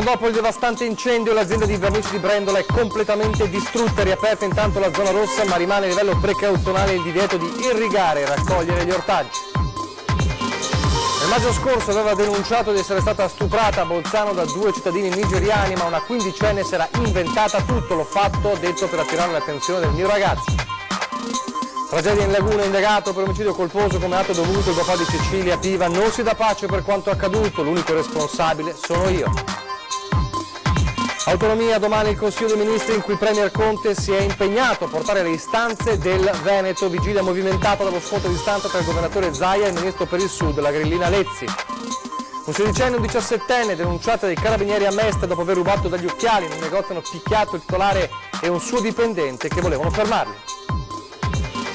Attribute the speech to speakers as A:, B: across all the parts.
A: dopo il devastante incendio l'azienda di vernici di Brendola è completamente distrutta, è riaperta intanto la zona rossa, ma rimane a livello precauzionale il divieto di irrigare e raccogliere gli ortaggi. Nel maggio scorso aveva denunciato di essere stata stuprata a Bolzano da 2 cittadini nigeriani, ma una quindicenne si era inventata tutto, l'ho fatto, ha detto, per attirare l'attenzione del mio ragazzo. Tragedia in Laguna, indagato per omicidio colposo come atto dovuto il papà di Cecilia Piva, non si dà pace per quanto accaduto, l'unico responsabile sono io. Autonomia, domani il Consiglio dei Ministri in cui il Premier Conte si è impegnato a portare le istanze del Veneto, vigilia movimentata dallo scontro di stanza tra il governatore Zaia e il ministro per il Sud, la grillina Lezzi. Un 16enne e un 17enne denunciati dai carabinieri a Mestre dopo aver rubato dagli occhiali, in un negozio hanno picchiato il titolare e un suo dipendente che volevano fermarli.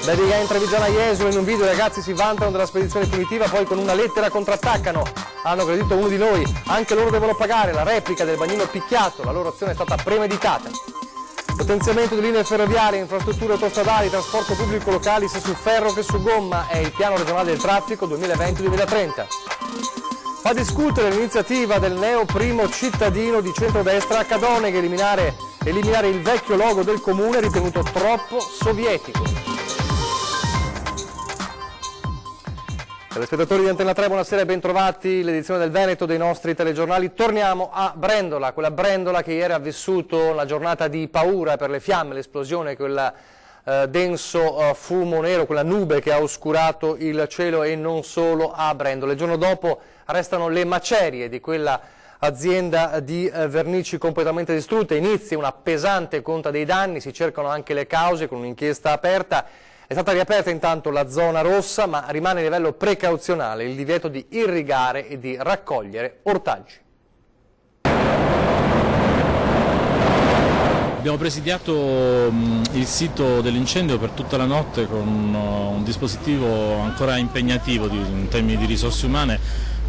A: Baby entra Vigiana Jesolo, in un video i ragazzi si vantano della spedizione punitiva, poi con una lettera contrattaccano. Hanno aggredito uno di noi, anche loro devono pagare la replica del bagnino picchiato, la loro azione è stata premeditata. Potenziamento di linee ferroviarie, infrastrutture autostradali, trasporto pubblico locali sia su ferro che su gomma è il piano regionale del traffico 2020-2030. Fa discutere l'iniziativa del neo primo cittadino di centrodestra a Cadone che eliminare il vecchio logo del comune ritenuto troppo sovietico. Telespettatori di Antena 3, buonasera e bentrovati, l'edizione del Veneto dei nostri telegiornali. Torniamo a Brendola, quella Brendola che ieri ha vissuto la giornata di paura per le fiamme, l'esplosione, quel denso fumo nero, quella nube che ha oscurato il cielo e non solo a Brendola. Il giorno dopo restano le macerie di quella azienda di vernici completamente distrutte, inizia una pesante conta dei danni, si cercano anche le cause con un'inchiesta aperta. È stata riaperta intanto la zona rossa, ma rimane a livello precauzionale il divieto di irrigare e di raccogliere ortaggi.
B: Abbiamo presidiato il sito dell'incendio per tutta la notte con un dispositivo ancora impegnativo in termini di risorse umane,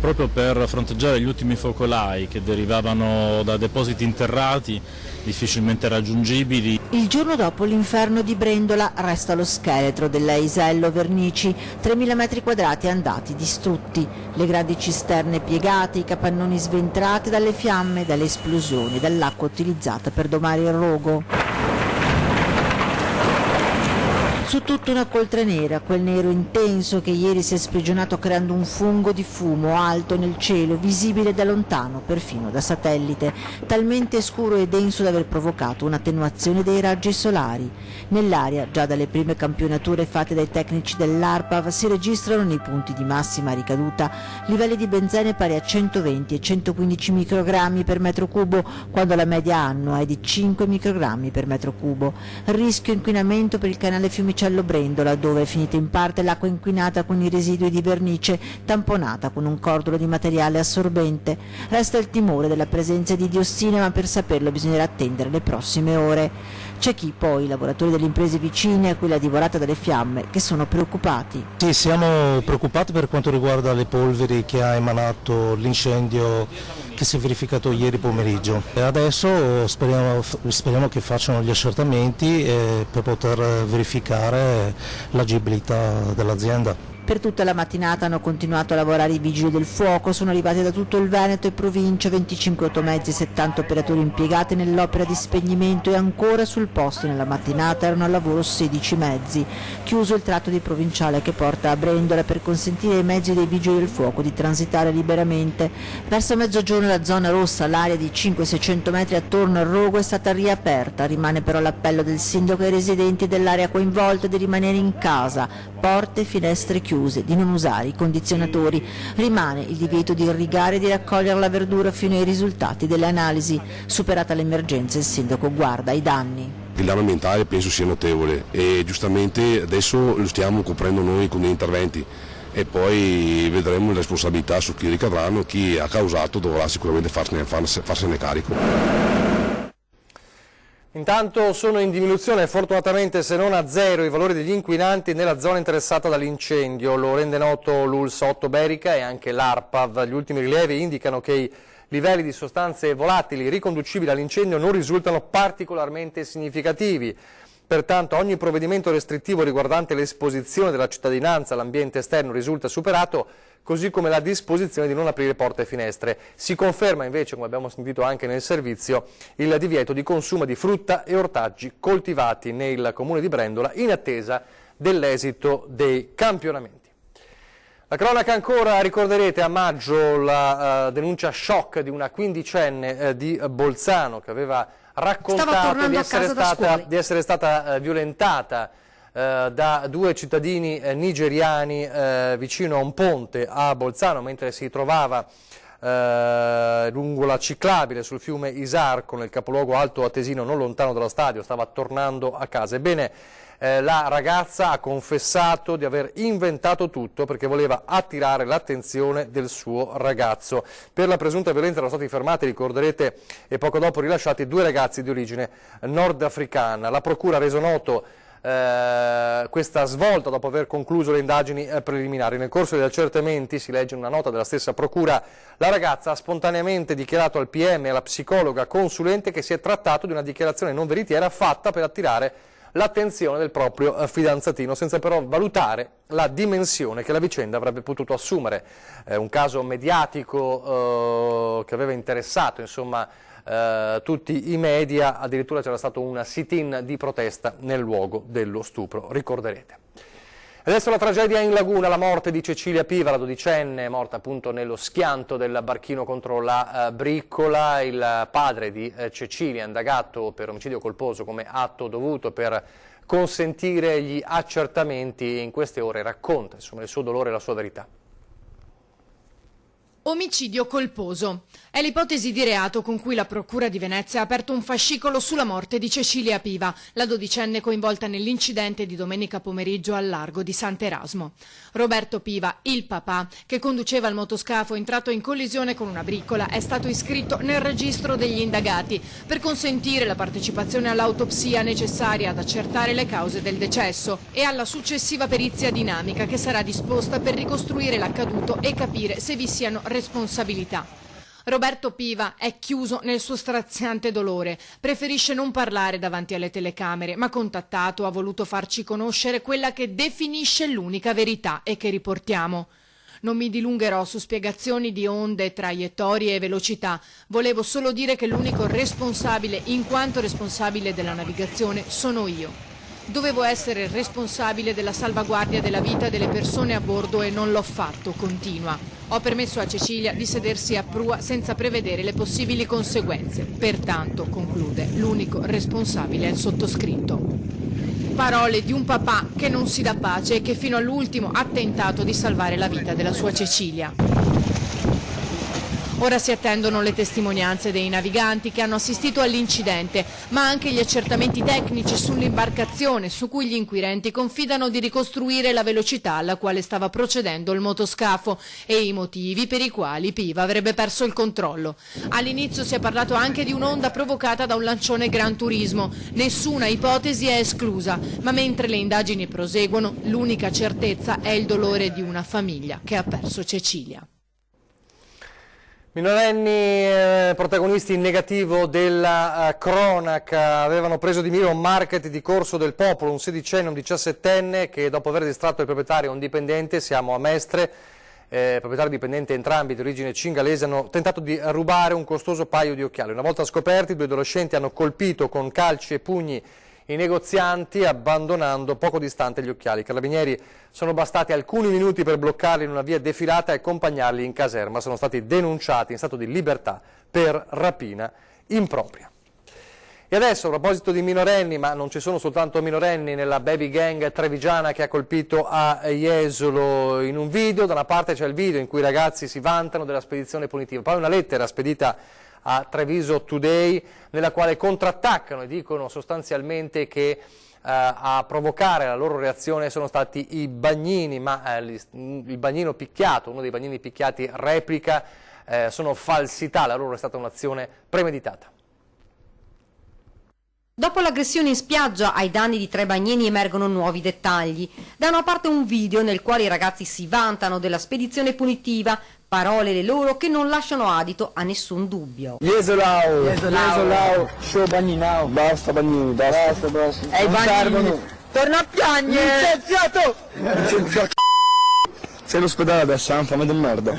B: proprio per fronteggiare gli ultimi focolai che derivavano da depositi interrati, difficilmente raggiungibili.
C: Il giorno dopo l'inferno di Brendola resta lo scheletro della Isello Vernici, 3.000 metri quadrati andati, distrutti, le grandi cisterne piegate, i capannoni sventrati dalle fiamme, dalle esplosioni, dall'acqua utilizzata per domare il rogo. Su tutto una coltre nera, quel nero intenso che ieri si è sprigionato creando un fungo di fumo alto nel cielo, visibile da lontano, perfino da satellite, talmente scuro e denso da aver provocato un'attenuazione dei raggi solari. Nell'aria, già dalle prime campionature fatte dai tecnici dell'ARPAV, si registrano nei punti di massima ricaduta livelli di benzene pari a 120 e 115 microgrammi per metro cubo, quando la media annua è di 5 microgrammi per metro cubo. Rischio inquinamento per il canale Fiumicino Brendola, dove è finita in parte l'acqua inquinata con i residui di vernice, tamponata con un cordolo di materiale assorbente. Resta il timore della presenza di diossine, ma per saperlo bisognerà attendere le prossime ore. C'è chi poi, i lavoratori delle imprese vicine a cui la divorata dalle fiamme, che sono preoccupati.
D: Sì, siamo preoccupati per quanto riguarda le polveri che ha emanato l'incendio che si è verificato ieri pomeriggio. E adesso speriamo che facciano gli accertamenti per poter verificare l'agibilità dell'azienda.
C: Per tutta la mattinata hanno continuato a lavorare i vigili del fuoco, sono arrivati da tutto il Veneto e provincia 25 automezzi e 70 operatori impiegati nell'opera di spegnimento e ancora sul posto nella mattinata erano al lavoro 16 mezzi. Chiuso il tratto di provinciale che porta a Brendola per consentire ai mezzi dei vigili del fuoco di transitare liberamente. Verso mezzogiorno la zona rossa, l'area di 500-600 metri attorno al rogo è stata riaperta, rimane però l'appello del sindaco ai residenti dell'area coinvolta di rimanere in casa, porte e finestre chiuse, di non usare i condizionatori. Rimane il divieto di irrigare e di raccogliere la verdura fino ai risultati delle analisi. Superata l'emergenza, il sindaco guarda ai danni.
E: Il danno ambientale penso sia notevole e giustamente adesso lo stiamo coprendo noi con degli interventi e poi vedremo le responsabilità su chi ricadranno, chi ha causato dovrà sicuramente farsene carico.
A: Intanto sono in diminuzione, fortunatamente se non a zero, i valori degli inquinanti nella zona interessata dall'incendio. Lo rende noto l'ULSS 8 Berica e anche l'ARPAV. Gli ultimi rilievi indicano che i livelli di sostanze volatili riconducibili all'incendio non risultano particolarmente significativi. Pertanto ogni provvedimento restrittivo riguardante l'esposizione della cittadinanza all'ambiente esterno risulta superato, così come la disposizione di non aprire porte e finestre. Si conferma invece, come abbiamo sentito anche nel servizio, il divieto di consumo di frutta e ortaggi coltivati nel comune di Brendola in attesa dell'esito dei campionamenti. La cronaca ancora, ricorderete a maggio la denuncia shock di una quindicenne di Bolzano che aveva raccontato di essere stata violentata da due cittadini nigeriani vicino a un ponte a Bolzano mentre si trovava lungo la ciclabile sul fiume Isarco nel capoluogo alto atesino non lontano dallo stadio, stava tornando a casa. Ebbene, la ragazza ha confessato di aver inventato tutto perché voleva attirare l'attenzione del suo ragazzo. Per la presunta violenza erano stati fermati, ricorderete, e poco dopo rilasciati due ragazzi di origine nordafricana. La procura ha reso noto questa svolta dopo aver concluso le indagini preliminari. Nel corso degli accertamenti, si legge in una nota della stessa procura, la ragazza ha spontaneamente dichiarato al PM e alla psicologa consulente che si è trattato di una dichiarazione non veritiera fatta per attirare l'attenzione del proprio fidanzatino, senza però valutare la dimensione che la vicenda avrebbe potuto assumere. Un caso mediatico che aveva interessato, insomma, tutti i media, addirittura c'era stato un sit-in di protesta nel luogo dello stupro, ricorderete. Adesso la tragedia in laguna, la morte di Cecilia Piva, la dodicenne, morta appunto nello schianto del barchino contro la Briccola. Il padre di Cecilia, indagato per omicidio colposo come atto dovuto per consentire gli accertamenti, in queste ore racconta insomma il suo dolore e la sua verità.
F: Omicidio colposo. È l'ipotesi di reato con cui la Procura di Venezia ha aperto un fascicolo sulla morte di Cecilia Piva, la dodicenne coinvolta nell'incidente di domenica pomeriggio al largo di Sant'Erasmo. Roberto Piva, il papà, che conduceva il motoscafo entrato in collisione con una briccola, è stato iscritto nel registro degli indagati per consentire la partecipazione all'autopsia necessaria ad accertare le cause del decesso e alla successiva perizia dinamica che sarà disposta per ricostruire l'accaduto e capire se vi siano responsabilità. Roberto Piva è chiuso nel suo straziante dolore, preferisce non parlare davanti alle telecamere, ma contattato ha voluto farci conoscere quella che definisce l'unica verità e che riportiamo. Non mi dilungherò su spiegazioni di onde, traiettorie e velocità, volevo solo dire che l'unico responsabile, in quanto responsabile della navigazione, sono io. Dovevo essere responsabile della salvaguardia della vita delle persone a bordo e non l'ho fatto, continua. Ho permesso a Cecilia di sedersi a prua senza prevedere le possibili conseguenze. Pertanto, conclude, l'unico responsabile è il sottoscritto. Parole di un papà che non si dà pace e che fino all'ultimo ha tentato di salvare la vita della sua Cecilia. Ora si attendono le testimonianze dei naviganti che hanno assistito all'incidente, ma anche gli accertamenti tecnici sull'imbarcazione, su cui gli inquirenti confidano di ricostruire la velocità alla quale stava procedendo il motoscafo e i motivi per i quali Piva avrebbe perso il controllo. All'inizio si è parlato anche di un'onda provocata da un lancione Gran Turismo. Nessuna ipotesi è esclusa, ma mentre le indagini proseguono, l'unica certezza è il dolore di una famiglia che ha perso Cecilia.
A: Minorenni protagonisti in negativo della cronaca avevano preso di mira un market di Corso del Popolo, un 16enne e un 17enne che dopo aver distratto il proprietario e un dipendente, siamo a Mestre, proprietario e dipendente entrambi di origine cingalese, hanno tentato di rubare un costoso paio di occhiali. Una volta scoperti, i due adolescenti hanno colpito con calci e pugni i negozianti abbandonando poco distante gli occhiali. I carabinieri sono bastati alcuni minuti per bloccarli in una via defilata e accompagnarli in caserma. Sono stati denunciati in stato di libertà per rapina impropria. E adesso, a proposito di minorenni, ma non ci sono soltanto minorenni nella baby gang trevigiana che ha colpito a Jesolo, in un video, da una parte c'è il video in cui i ragazzi si vantano della spedizione punitiva, poi una lettera spedita a Treviso Today, nella quale contrattaccano e dicono sostanzialmente che a provocare la loro reazione sono stati i bagnini, ma il bagnino picchiato, uno dei bagnini picchiati replica, sono falsità, la loro è stata un'azione premeditata.
G: Dopo l'aggressione in spiaggia ai danni di 3 bagnini emergono nuovi dettagli. Da una parte un video nel quale i ragazzi si vantano della spedizione punitiva, Parole le loro che non lasciano adito a nessun dubbio.
H: Jesolao, show Bagninao. Basta Bagnini, basta.
I: Ehi Bagnini, torna a piangere!
H: Licenziato! Sei all'ospedale adesso, fame del merda.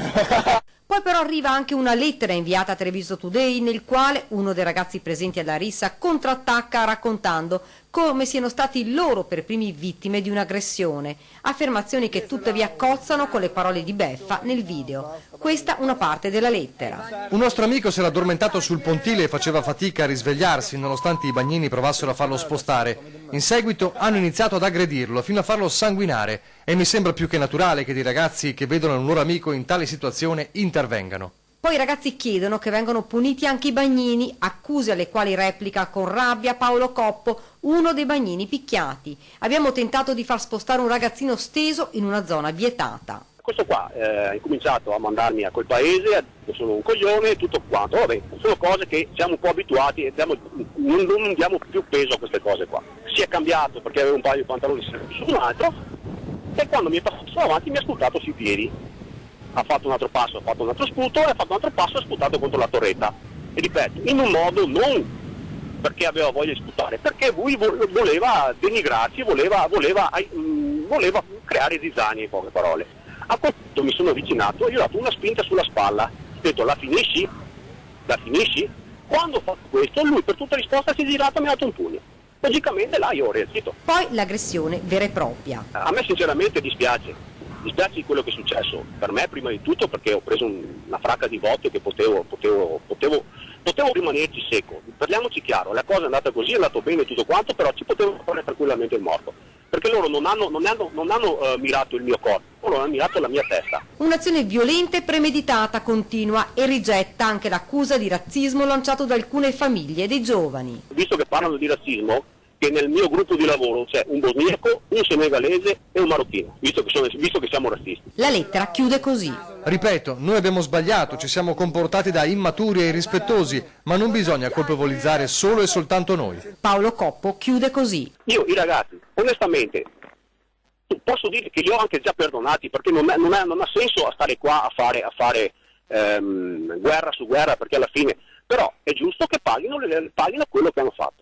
G: Poi però arriva anche una lettera inviata a Treviso Today nel quale uno dei ragazzi presenti alla rissa contrattacca raccontando come siano stati loro per primi vittime di un'aggressione, affermazioni che tuttavia cozzano con le parole di beffa nel video. Questa una parte della lettera.
A: Un nostro amico si era addormentato sul pontile e faceva fatica a risvegliarsi nonostante i bagnini provassero a farlo spostare. In seguito hanno iniziato ad aggredirlo fino a farlo sanguinare e mi sembra più che naturale che dei ragazzi che vedono un loro amico in tale situazione intervengano.
G: Poi i ragazzi chiedono che vengano puniti anche i bagnini, accuse alle quali replica con rabbia Paolo Coppo, uno dei bagnini picchiati. Abbiamo tentato di far spostare un ragazzino steso in una zona vietata.
J: Questo qua ha incominciato a mandarmi a quel paese, sono un coglione e tutto quanto. Vabbè, sono cose che siamo un po' abituati e non diamo più peso a queste cose qua. Si è cambiato perché aveva un paio di pantaloni su un altro e quando mi è passato avanti mi ha sputato sui piedi. Ha fatto un altro passo, ha fatto un altro sputo e ha fatto un altro passo e ha sputato contro la torretta. E ripeto, in un modo non perché aveva voglia di sputare, perché lui voleva denigrarsi, voleva creare zizzania, in poche parole. A quel punto mi sono avvicinato e gli ho dato una spinta sulla spalla. Ho detto la finisci? La finisci? Quando ho fatto questo lui per tutta risposta si è girato e mi ha dato un pugno. Logicamente là io ho reagito.
G: Poi l'aggressione vera e propria.
J: A me sinceramente dispiace di quello che è successo. Per me prima di tutto perché ho preso una fracca di botte che potevo rimanerci secco. Parliamoci chiaro, la cosa è andata così, è andato bene tutto quanto, però ci potevo fare tranquillamente il morto. Perché loro non hanno mirato il mio corpo, loro hanno mirato la mia testa.
G: Un'azione violenta e premeditata continua e rigetta anche l'accusa di razzismo lanciato da alcune famiglie dei giovani.
J: Visto che parlano di razzismo, che nel mio gruppo di lavoro c'è un bosniaco, un senegalese e un marocchino, visto che siamo razzisti.
G: La lettera chiude così.
A: Ripeto, noi abbiamo sbagliato, ci siamo comportati da immaturi e irrispettosi, ma non bisogna colpevolizzare solo e soltanto noi.
G: Paolo Coppo chiude così.
J: Io i ragazzi, onestamente, posso dire che li ho anche già perdonati, perché non ha senso stare qua a fare guerra su guerra, perché alla fine, però è giusto che paghino quello che hanno fatto.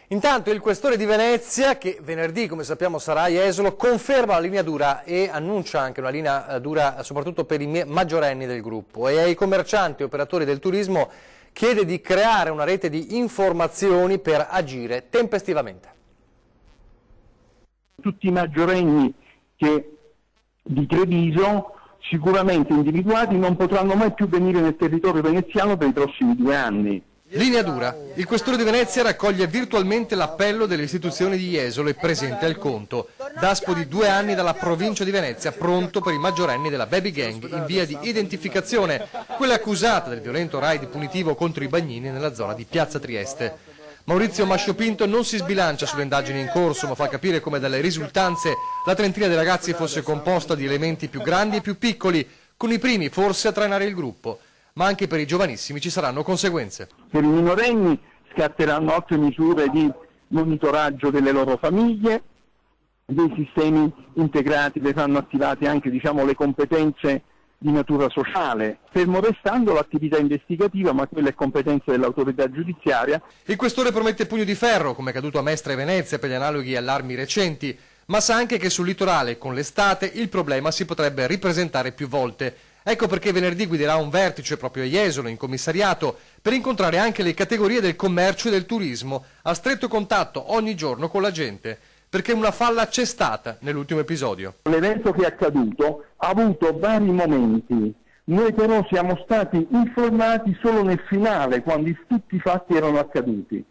A: Intanto il questore di Venezia, che venerdì, come sappiamo, sarà a Jesolo, conferma la linea dura e annuncia anche una linea dura soprattutto per i maggiorenni del gruppo, e ai commercianti e operatori del turismo chiede di creare una rete di informazioni per agire tempestivamente.
K: Tutti i maggiorenni di Treviso, sicuramente individuati, non potranno mai più venire nel territorio veneziano per i prossimi 2 anni.
A: Linea dura. Il questore di Venezia raccoglie virtualmente l'appello delle istituzioni di Jesolo e presente al conto. Daspo di 2 anni dalla provincia di Venezia, pronto per i maggiorenni della baby gang in via di identificazione, quella accusata del violento raid punitivo contro i bagnini nella zona di Piazza Trieste. Maurizio Masciopinto non si sbilancia sulle indagini in corso, ma fa capire come dalle risultanze la trentina dei ragazzi fosse composta di elementi più grandi e più piccoli, con i primi forse a trainare il gruppo. Ma anche per i giovanissimi ci saranno conseguenze.
K: Per i minorenni scatteranno altre misure di monitoraggio delle loro famiglie, dei sistemi integrati, verranno attivate anche le competenze di natura sociale, fermo restando l'attività investigativa, ma quella è competenza dell'autorità giudiziaria.
A: Il questore promette pugno di ferro, come è accaduto a Mestre e Venezia per gli analoghi allarmi recenti, ma sa anche che sul litorale con l'estate il problema si potrebbe ripresentare più volte. Ecco perché venerdì guiderà un vertice proprio a Jesolo, in commissariato, per incontrare anche le categorie del commercio e del turismo, a stretto contatto ogni giorno con la gente, perché una falla c'è stata nell'ultimo episodio.
K: L'evento che è accaduto ha avuto vari momenti, noi però siamo stati informati solo nel finale, quando tutti i fatti erano accaduti.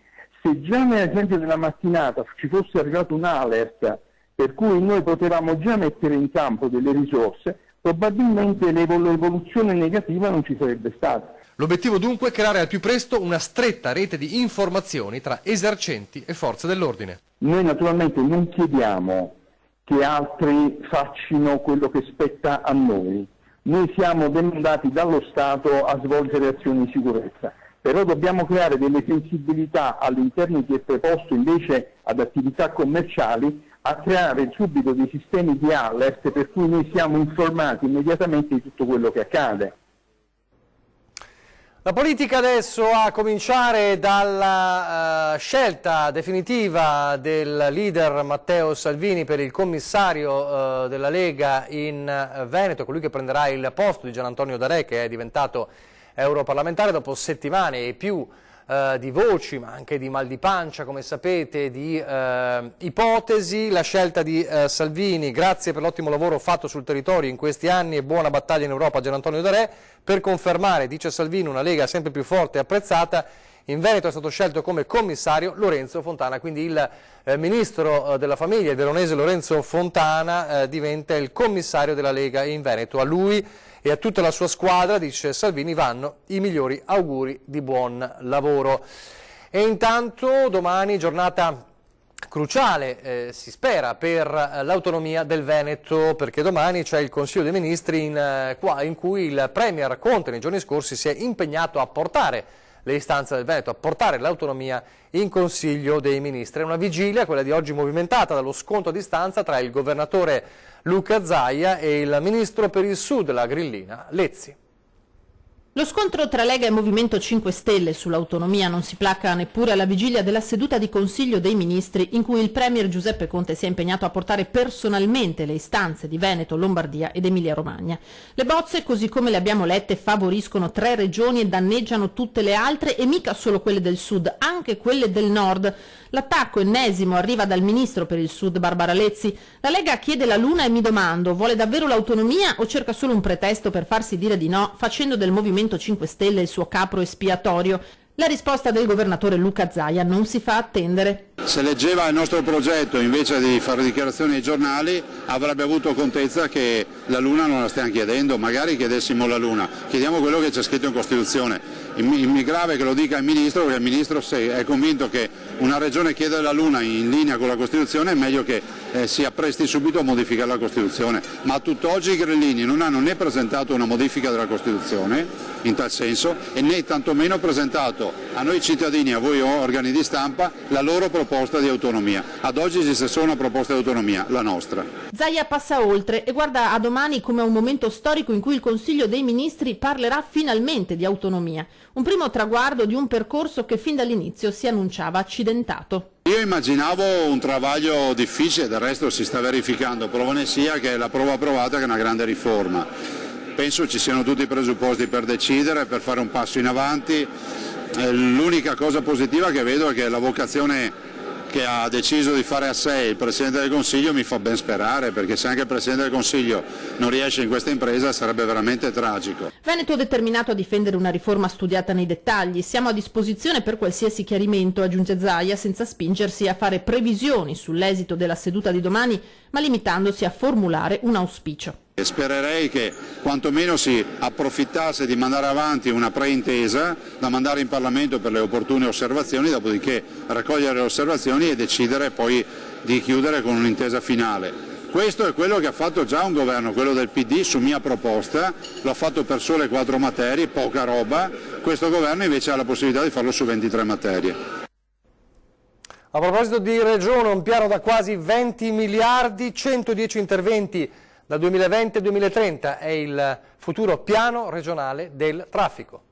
K: Se già nell'esempio della mattinata ci fosse arrivato un alert per cui noi potevamo già mettere in campo delle risorse, probabilmente l'evoluzione negativa non ci sarebbe stata.
A: L'obiettivo dunque è creare al più presto una stretta rete di informazioni tra esercenti e forze dell'ordine.
K: Noi naturalmente non chiediamo che altri facciano quello che spetta a noi. Noi siamo demandati dallo Stato a svolgere azioni di sicurezza, però dobbiamo creare delle sensibilità all'interno di chi è preposto invece ad attività commerciali a creare subito dei sistemi di alert per cui noi siamo informati immediatamente di tutto quello che accade.
A: La politica adesso, a cominciare dalla scelta definitiva del leader Matteo Salvini per il commissario della Lega in Veneto, colui che prenderà il posto di Gian Antonio D'Arè, che è diventato europarlamentare dopo settimane e più di voci, ma anche di mal di pancia, come sapete, di ipotesi. La scelta di Salvini, grazie per l'ottimo lavoro fatto sul territorio in questi anni e buona battaglia in Europa, Gian Antonio D'Arè, per confermare, dice Salvini, una Lega sempre più forte e apprezzata. In Veneto è stato scelto come commissario Lorenzo Fontana, quindi il ministro della famiglia, il veronese Lorenzo Fontana, diventa il commissario della Lega in Veneto. A lui e a tutta la sua squadra, dice Salvini, vanno i migliori auguri di buon lavoro. E intanto domani giornata cruciale, si spera, per l'autonomia del Veneto, perché domani c'è il Consiglio dei Ministri in cui il Premier Conte nei giorni scorsi si è impegnato a portare le istanze del Veneto, a portare l'autonomia in Consiglio dei Ministri. È una vigilia, quella di oggi, movimentata dallo scontro a distanza tra il governatore Luca Zaia e il ministro per il Sud, la grillina Lezzi.
L: Lo scontro tra Lega e Movimento 5 Stelle sull'autonomia non si placa neppure alla vigilia della seduta di Consiglio dei Ministri, in cui il Premier Giuseppe Conte si è impegnato a portare personalmente le istanze di Veneto, Lombardia ed Emilia-Romagna. Le bozze, così come le abbiamo lette, favoriscono 3 regioni e danneggiano tutte le altre, e mica solo quelle del Sud, anche quelle del Nord. L'attacco ennesimo arriva dal ministro per il Sud, Barbara Lezzi. La Lega chiede la luna e mi domando, vuole davvero l'autonomia o cerca solo un pretesto per farsi dire di no, facendo del Movimento 5 Stelle il suo capro espiatorio? La risposta del governatore Luca Zaia non si fa attendere.
M: Se leggeva il nostro progetto invece di fare dichiarazioni ai giornali avrebbe avuto contezza che la luna non la stiamo chiedendo, magari chiedessimo la luna, chiediamo quello che c'è scritto in Costituzione. Mi grave che lo dica il Ministro, perché il Ministro, se è convinto che una regione chiede la luna in linea con la Costituzione, è meglio che si appresti subito a modificare la Costituzione. Ma a tutt'oggi i grillini non hanno né presentato una modifica della Costituzione in tal senso, e né tantomeno presentato a noi cittadini, a voi organi di stampa, la loro proposta di autonomia. Ad oggi esiste solo una proposta di autonomia, la nostra.
L: Zaia passa oltre e guarda a domani come a un momento storico in cui il Consiglio dei Ministri parlerà finalmente di autonomia. Un primo traguardo di un percorso che fin dall'inizio si annunciava accidentato.
M: Io immaginavo un travaglio difficile, del resto si sta verificando, prova ne sia che è la prova provata che è una grande riforma. Penso ci siano tutti i presupposti per decidere, per fare un passo in avanti. L'unica cosa positiva che vedo è che la vocazione che ha deciso di fare a sé il Presidente del Consiglio mi fa ben sperare, perché se anche il Presidente del Consiglio non riesce in questa impresa sarebbe veramente tragico.
L: Veneto è determinato a difendere una riforma studiata nei dettagli. Siamo a disposizione per qualsiasi chiarimento, aggiunge Zaia, senza spingersi a fare previsioni sull'esito della seduta di domani, ma limitandosi a formulare un auspicio.
M: E spererei che quantomeno si approfittasse di mandare avanti una preintesa da mandare in Parlamento per le opportune osservazioni, dopodiché raccogliere le osservazioni e decidere poi di chiudere con un'intesa finale. Questo è quello che ha fatto già un governo, quello del PD, su mia proposta, l'ha fatto per sole 4 materie, poca roba. Questo governo invece ha la possibilità di farlo su 23 materie.
A: A proposito di regione, un piano da quasi 20 miliardi, 110 interventi dal 2020 al 2030 è il futuro piano regionale del traffico.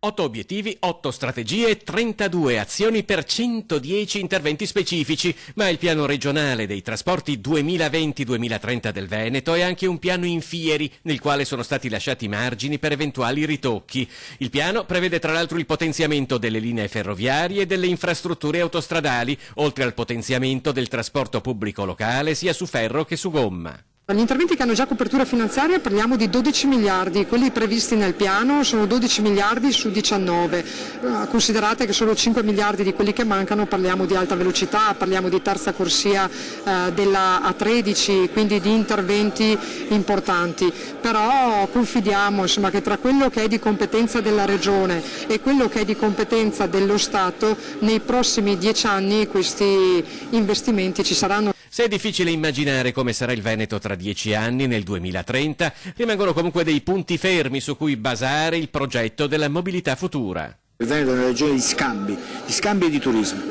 N: 8 obiettivi, 8 strategie, 32 azioni per 110 interventi specifici, ma il piano regionale dei trasporti 2020-2030 del Veneto è anche un piano in fieri, nel quale sono stati lasciati margini per eventuali ritocchi. Il piano prevede tra l'altro il potenziamento delle linee ferroviarie e delle infrastrutture autostradali, oltre al potenziamento del trasporto pubblico locale sia su ferro che su gomma.
O: Gli interventi che hanno già copertura finanziaria parliamo di 12 miliardi, quelli previsti nel piano sono 12 miliardi su 19, considerate che solo 5 miliardi di quelli che mancano parliamo di alta velocità, parliamo di terza corsia della A13, quindi di interventi importanti, però confidiamo che tra quello che è di competenza della Regione e quello che è di competenza dello Stato nei prossimi 10 anni questi investimenti ci saranno.
N: Se è difficile immaginare come sarà il Veneto tra 10 anni, nel 2030, rimangono comunque dei punti fermi su cui basare il progetto della mobilità futura.
P: Il Veneto è una regione di scambi e di turismo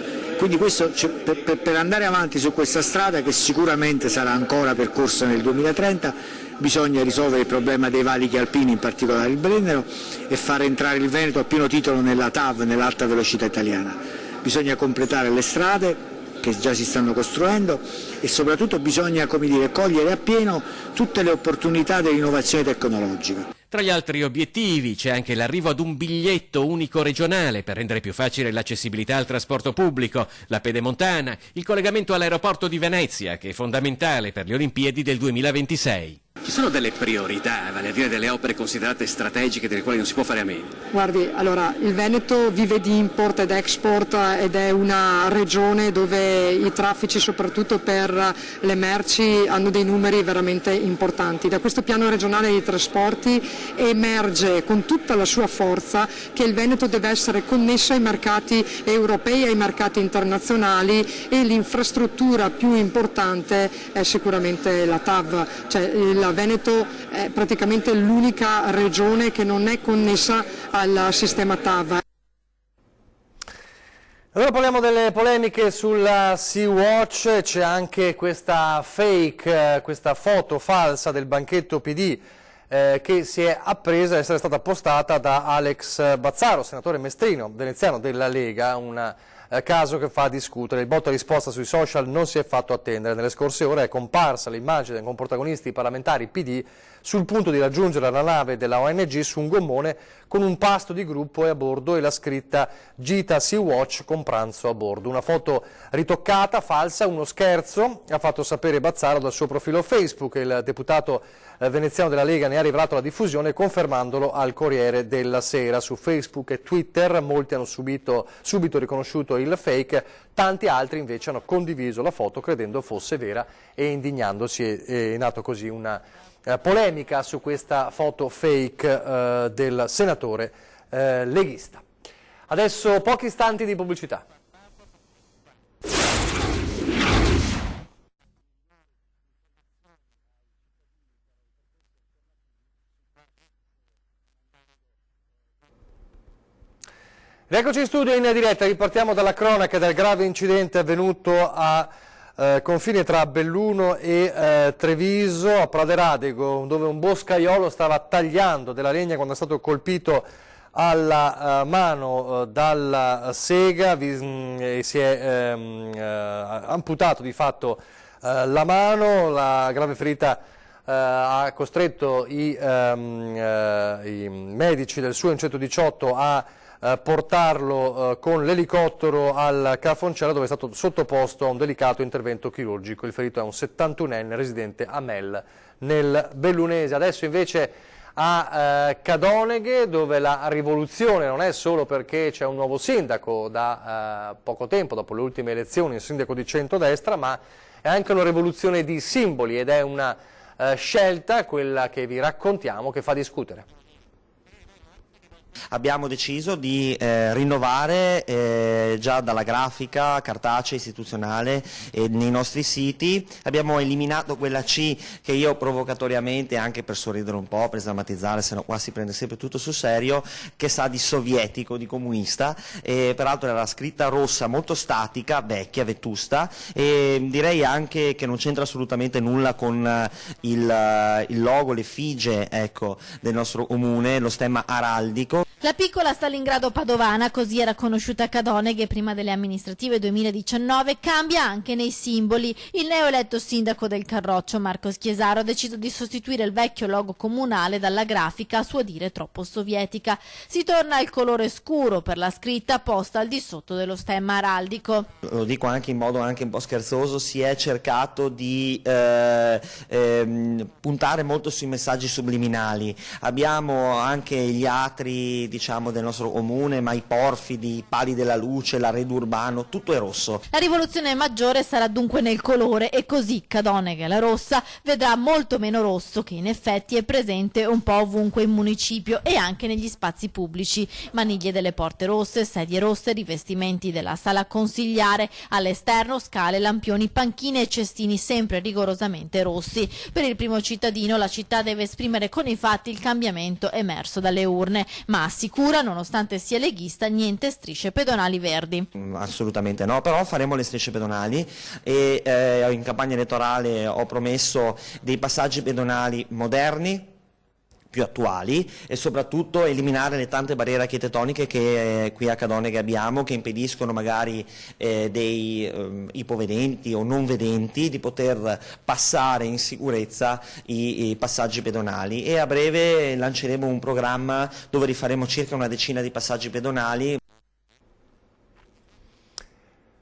P: Quindi questo, per andare avanti su questa strada, che sicuramente sarà ancora percorsa nel 2030, bisogna risolvere il problema dei valichi alpini, in particolare il Brennero, e far entrare il Veneto a pieno titolo nella TAV, nell'alta velocità italiana. Bisogna completare le strade che già si stanno costruendo e soprattutto bisogna, come dire, cogliere appieno tutte le opportunità dell'innovazione tecnologica.
N: Tra gli altri obiettivi c'è anche l'arrivo ad un biglietto unico regionale per rendere più facile l'accessibilità al trasporto pubblico, la pedemontana, il collegamento all'aeroporto di Venezia, che è fondamentale per le Olimpiadi del 2026.
Q: Ci sono delle priorità, vale a dire delle opere considerate strategiche delle quali non si può fare a meno?
O: Guardi, allora il Veneto vive di import ed export ed è una regione dove i traffici, soprattutto per le merci, hanno dei numeri veramente importanti. Da questo piano regionale dei trasporti emerge con tutta la sua forza che il Veneto deve essere connesso ai mercati europei, ai mercati internazionali, e l'infrastruttura più importante è sicuramente la TAV, cioè il Veneto è praticamente l'unica regione che non è connessa al sistema TAV.
A: Allora parliamo delle polemiche sulla Sea-Watch. C'è anche questa fake, questa foto falsa del banchetto PD che si è appresa ad essere stata postata da Alex Bazzaro, senatore mestrino veneziano della Lega, un caso che fa discutere. Il botta e risposta sui social non si è fatto attendere. Nelle scorse ore è comparsa l'immagine con protagonisti parlamentari PD sul punto di raggiungere la nave della ONG su un gommone con un pasto di gruppo e a bordo e la scritta Gita Sea-Watch con pranzo a bordo. Una foto ritoccata, falsa, uno scherzo, ha fatto sapere Bazzaro dal suo profilo Facebook. Il deputato veneziano della Lega ne ha rivelato la diffusione confermandolo al Corriere della Sera. Su Facebook e Twitter molti hanno subito riconosciuto il fake, tanti altri invece hanno condiviso la foto credendo fosse vera e indignandosi. È nato così una polemica su questa foto fake del senatore leghista. Adesso pochi istanti di pubblicità. Rieccoci in studio in diretta, ripartiamo dalla cronaca del grave incidente avvenuto a confine tra Belluno e Treviso, a Praderadego, dove un boscaiolo stava tagliando della legna quando è stato colpito alla mano dalla sega e si è amputato di fatto la mano. La grave ferita ha costretto i medici del SUEM 118 a portarlo con l'elicottero al Cafoncello, dove è stato sottoposto a un delicato intervento chirurgico. Il ferito è un 71enne residente a Mel nel Bellunese. Adesso invece a Cadoneghe, dove la rivoluzione non è solo perché c'è un nuovo sindaco da poco tempo, dopo le ultime elezioni, un sindaco di centrodestra, ma è anche una rivoluzione di simboli ed è una scelta, quella che vi raccontiamo, che fa discutere.
R: Abbiamo deciso di rinnovare già dalla grafica cartacea istituzionale nei nostri siti. Abbiamo eliminato quella C che io provocatoriamente, anche per sorridere un po', per sdrammatizzare, se no qua si prende sempre tutto sul serio, che sa di sovietico, di comunista, peraltro era scritta rossa, molto statica, vecchia, vetusta, e direi anche che non c'entra assolutamente nulla con il logo, l'effigie, ecco, del nostro comune, lo stemma araldico.
S: La piccola Stalingrado padovana, così era conosciuta Cadoneghe prima delle amministrative 2019, cambia anche nei simboli. Il neoeletto sindaco del Carroccio, Marco Schiesaro, ha deciso di sostituire il vecchio logo comunale dalla grafica, a suo dire troppo sovietica. Si torna al colore scuro per la scritta posta al di sotto dello stemma araldico.
R: Lo dico anche in modo anche un po' scherzoso, si è cercato di puntare molto sui messaggi subliminali. Abbiamo anche gli atri, diciamo, del nostro comune, ma i porfidi, i pali della luce, l'arredo urbano, tutto è rosso.
S: La rivoluzione maggiore sarà dunque nel colore, e così Cadoneghe, la rossa, vedrà molto meno rosso, che in effetti è presente un po' ovunque in municipio e anche negli spazi pubblici. Maniglie delle porte rosse, sedie rosse, rivestimenti della sala consigliare, all'esterno scale, lampioni, panchine e cestini sempre rigorosamente rossi. Per il primo cittadino la città deve esprimere con i fatti il cambiamento emerso dalle urne, ma assicura, nonostante sia leghista, niente strisce pedonali verdi.
R: Assolutamente no, però faremo le strisce pedonali e in campagna elettorale ho promesso dei passaggi pedonali moderni, più attuali, e soprattutto eliminare le tante barriere architettoniche che qui a Cadoneghe abbiamo, che impediscono magari dei ipovedenti o non vedenti di poter passare in sicurezza i passaggi pedonali, e a breve lanceremo un programma dove rifaremo circa una decina di passaggi pedonali.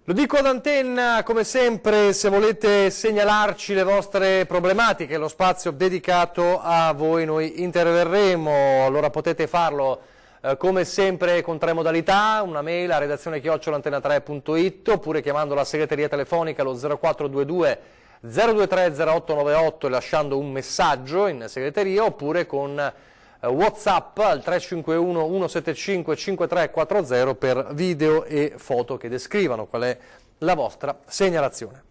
A: Lo dico ad Antenna, come sempre, se volete segnalarci le vostre problematiche, lo spazio dedicato a voi, noi interverremo, allora potete farlo come sempre con 3 modalità, una mail a redazione@antena3.it oppure chiamando la segreteria telefonica allo 0422 023 0898 e lasciando un messaggio in segreteria, oppure con WhatsApp al 351 175 5340 per video e foto che descrivano qual è la vostra segnalazione.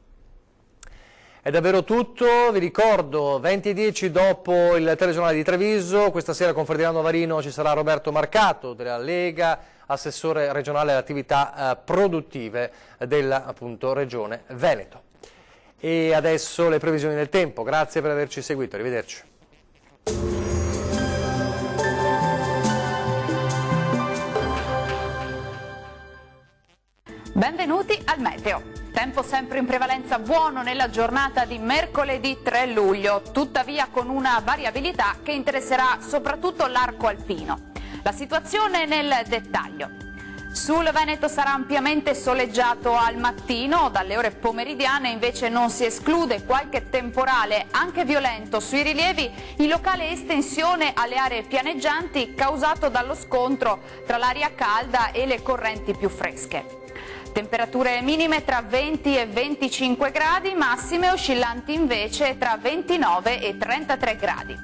A: È davvero tutto, vi ricordo 20:10 dopo il telegiornale di Treviso, questa sera con Ferdinando Varino ci sarà Roberto Marcato della Lega, assessore regionale alle attività produttive della appunto regione Veneto. E adesso le previsioni del tempo, grazie per averci seguito, arrivederci.
T: Benvenuti al meteo. Tempo sempre in prevalenza buono nella giornata di mercoledì 3 luglio, tuttavia con una variabilità che interesserà soprattutto l'arco alpino. La situazione nel dettaglio. Sul Veneto sarà ampiamente soleggiato al mattino, dalle ore pomeridiane invece non si esclude qualche temporale anche violento sui rilievi in locale estensione alle aree pianeggianti causato dallo scontro tra l'aria calda e le correnti più fresche. Temperature minime tra 20 e 25 gradi, massime oscillanti invece tra 29 e 33 gradi.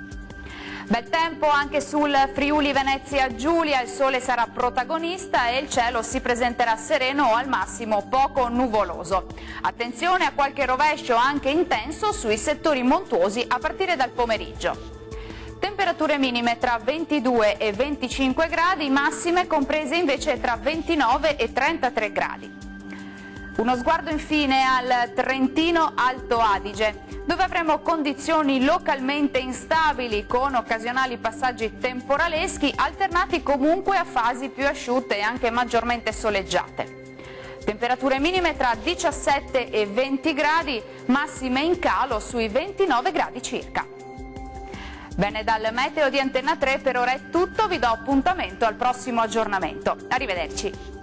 T: Bel tempo anche sul Friuli Venezia Giulia, il sole sarà protagonista e il cielo si presenterà sereno o al massimo poco nuvoloso. Attenzione a qualche rovescio anche intenso sui settori montuosi a partire dal pomeriggio. Temperature minime tra 22 e 25 gradi, massime comprese invece tra 29 e 33 gradi. Uno sguardo infine al Trentino Alto Adige, dove avremo condizioni localmente instabili con occasionali passaggi temporaleschi alternati comunque a fasi più asciutte e anche maggiormente soleggiate. Temperature minime tra 17 e 20 gradi, massime in calo sui 29 gradi circa. Bene, dal meteo di Antenna 3 per ora è tutto, vi do appuntamento al prossimo aggiornamento. Arrivederci.